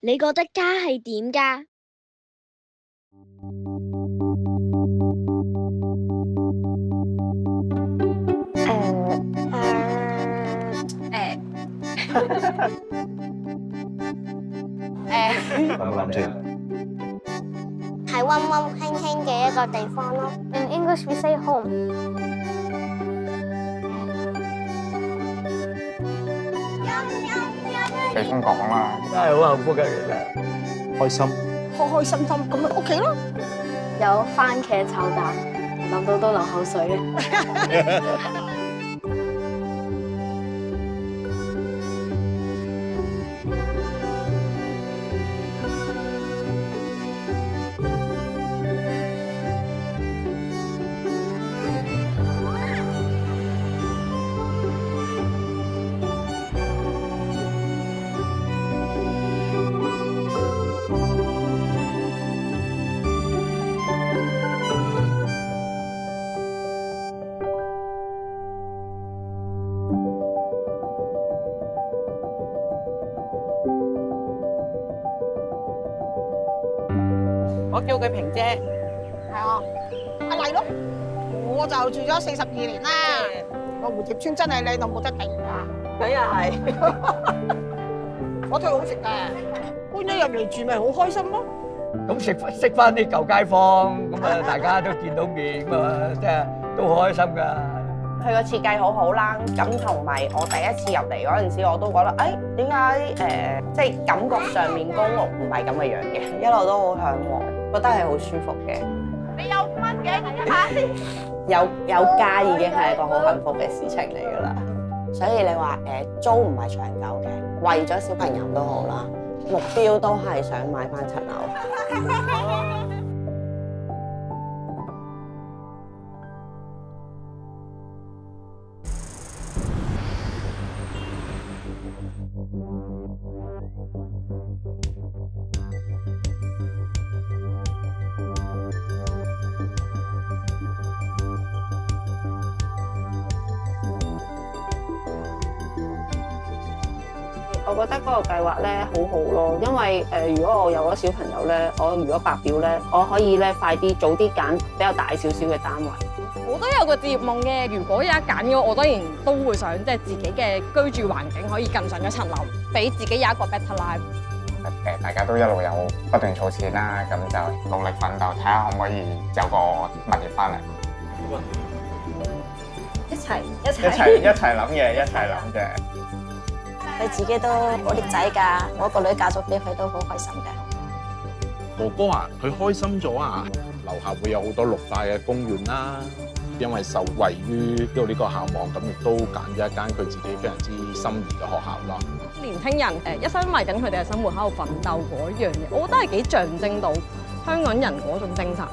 你覺得家係點㗎？諗諗先。係溫溫馨馨嘅一個地方咯。In English we say home。俾風講啦，真係好幸福嘅，其實開心。開開心心咁咪屋企咯。有番茄炒蛋，諗到都流口水嘅。我叫佢萍姐，係啊，阿麗咯，我就住咗42年啦。個蝴蝶村真係靚到冇得頂啊！咁又係，火腿好食㗎，搬咗入嚟住咪好開心咯。咁識翻啲舊街坊，咁啊大家都見到面，咁啊即係都好開心㗎。佢個設計好好啦，咁同埋我第一次入嚟嗰陣時，我都覺得，點解即係感覺上面公屋唔係咁嘅樣嘅，一路都好向往，覺得係好舒服嘅。你有5蚊嘅，睇一下先。有家已經係一個好幸福嘅事情嚟㗎啦。所以你話租唔係長久嘅，為咗小朋友都好啦，目標都係想買翻層樓。我覺得嗰個計劃咧好好咯，因為如果我有咗小朋友咧，我如果白表咧，我可以咧快啲早啲揀比較大少少嘅單位。我都有個置業夢嘅，如果有得揀嘅，我當然都會想即係自己嘅居住環境可以更上一層樓，俾自己有一個 better life。大家都一路有不斷儲錢啦，咁就努力奮鬥，睇下可唔可以有個物業翻嚟。一齊一齊諗嘅，一齊諗嘅。佢自己都好叻仔㗎，我個女嫁咗俾佢都好開心嘅。哥哥啊，佢開心咗啊！樓下會有好多綠化嘅公園啦，因為受惠於呢個校網，咁亦都揀咗一間佢自己非常之心儀嘅學校啦。年輕人一生為緊佢哋嘅生活喺度奮鬥嗰樣嘢，我覺得係幾象徵到香港人嗰種精神。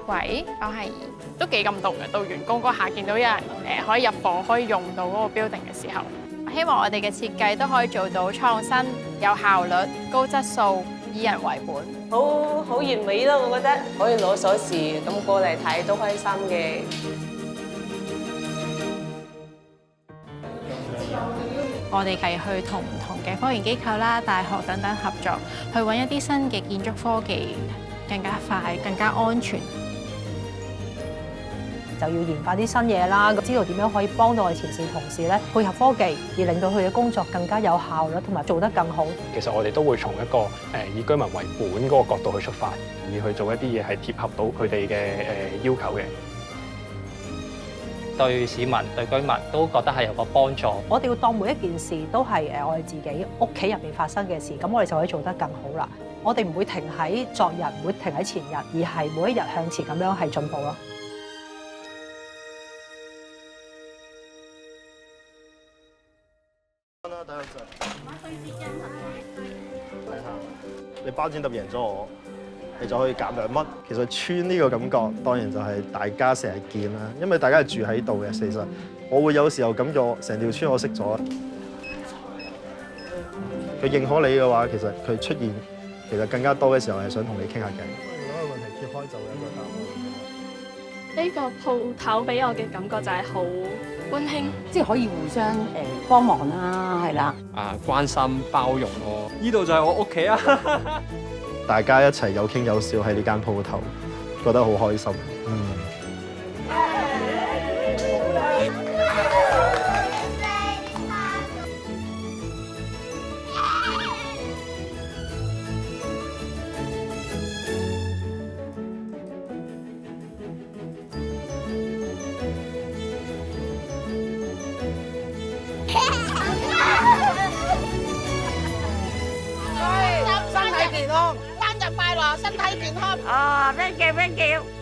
喂，我係都幾感動嘅。到完工嗰下見到有人可以入伙，可以用到嗰個 building 嘅時候，希望我哋嘅設計都可以做到創新、有效率、高質素、以人為本，好完美咯，我覺得可以攞鎖匙咁過嚟睇都開心嘅。我哋係去同唔同嘅科研機構啦、大學等等合作，去揾一啲新嘅建築科技，更加快、更加安全。就要研發啲新嘢啦，知道點樣可以幫到我哋前線同事咧配合科技，而令到佢嘅工作更加有效率同埋做得更好。其實我哋都會從一個以居民為本嗰個角度去出發，而去做一啲嘢係貼合到佢哋嘅要求嘅。對市民、對居民都覺得係有個幫助。我哋要當每一件事都係我哋自己屋企入面發生嘅事，咁我哋就可以做得更好啦。我哋唔會停喺昨日，唔會停喺前日，而係每一日向前咁樣係進步咯。你包剪揼贏咗我，你就可以減2蚊。其實村呢個感覺當然就係大家成日見啦，因為大家係住喺度嘅。其實我會有時候感覺成條村我識咗。佢認可你嘅話，其實佢出現其實更加多嘅時候係想同你傾下偈。如果個問題揭開就有一個答案。呢個鋪頭俾我嘅感覺就係好溫馨，即係可以互相幫忙啦，係啦。關心包容咯。呢度就係我屋企啊！大家一齊有傾有笑喺呢間鋪頭，覺得好開心。身體健康，生日快樂，身體健康。啊，thank you，thank you。